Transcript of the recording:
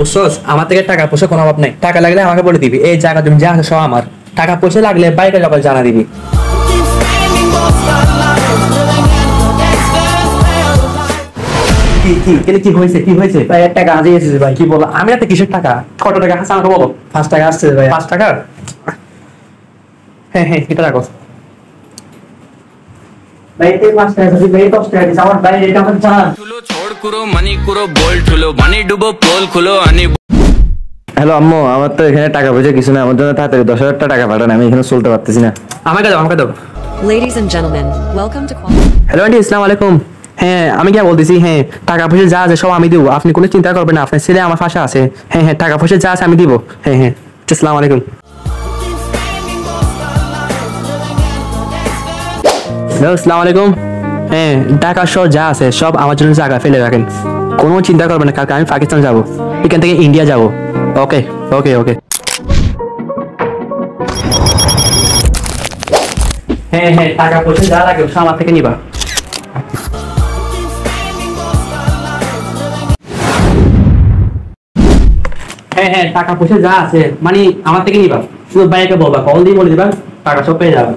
বুঝছস আমার থেকে টাকা পয়সা কোনো অভাব নাই, টাকা লাগলে আমাকে বলে দিবি, এই জায়গা তুমি যা আছে সব আমার, টাকা পয়সা লাগলে বাইরে যাবার জানা দিবি। কি হয়েছে কি হয়েছে ভাই টাকা হাজিয়ে এসেছে ভাই। কি বলো? আমি এত কিসের টাকা? কত টাকা আছে আমাকে বলো। 5 টাকা আসছে ভাই। 5 টাকা? হ্যাঁ হ্যাঁ এটা রাখো। ভাই এই 5 টাকা যদি ভাই 10 টাকা দিস আমার ভাই এটা আমাকে জানান। ठुलो छोड़ करो मनी करो बोल ठुलो मनी डुबो पोल खुलो अनि। হ্যালো আম্মু, আমার তো এখানে টাকা পয়সা কিছু না, আমার জন্য তাড়াতাড়ি 10,000 টাকা পাঠান, আমি এখানে চলতে পারতেছি না। আমাকে দাও আমাকে দাও। Ladies and gentlemen, welcome to hello aunty, আসসালামু আলাইকুম। হ্যাঁ আমি কি বলতেছি, হ্যাঁ টাকা পয়সা যা আছে সব আমি দিব, আপনি কোনো চিন্তা করবেন না, আপনার ছেলে আমার পাশে আছে। হ্যাঁ হ্যাঁ টাকা পয়সা যা আছে আমি দিব। হ্যাঁ হ্যাঁ আসসালামু আলাইকুম। হ্যালো আসসালামু আলাইকুম। হ্যাঁ টাকা সব যা আছে সব আমার জন্য জায়গা ফেলে রাখেন, কোনো চিন্তা করবেন না, কালকে আমি পাকিস্তান যাব, এখান থেকে ইন্ডিয়া যাব। ওকে ওকে ওকে। হ্যাঁ হ্যাঁ টাকা পয়সা যা লাগে সব আমার থেকে নিবা। হ্যাঁ হ্যাঁ টাকা পয়সা যা আছে মানে আমার থেকে নিবা, শুধু ভাইকে বলবা, কল দিয়ে বলে দিবা, টাকা সব পেয়ে যাবে।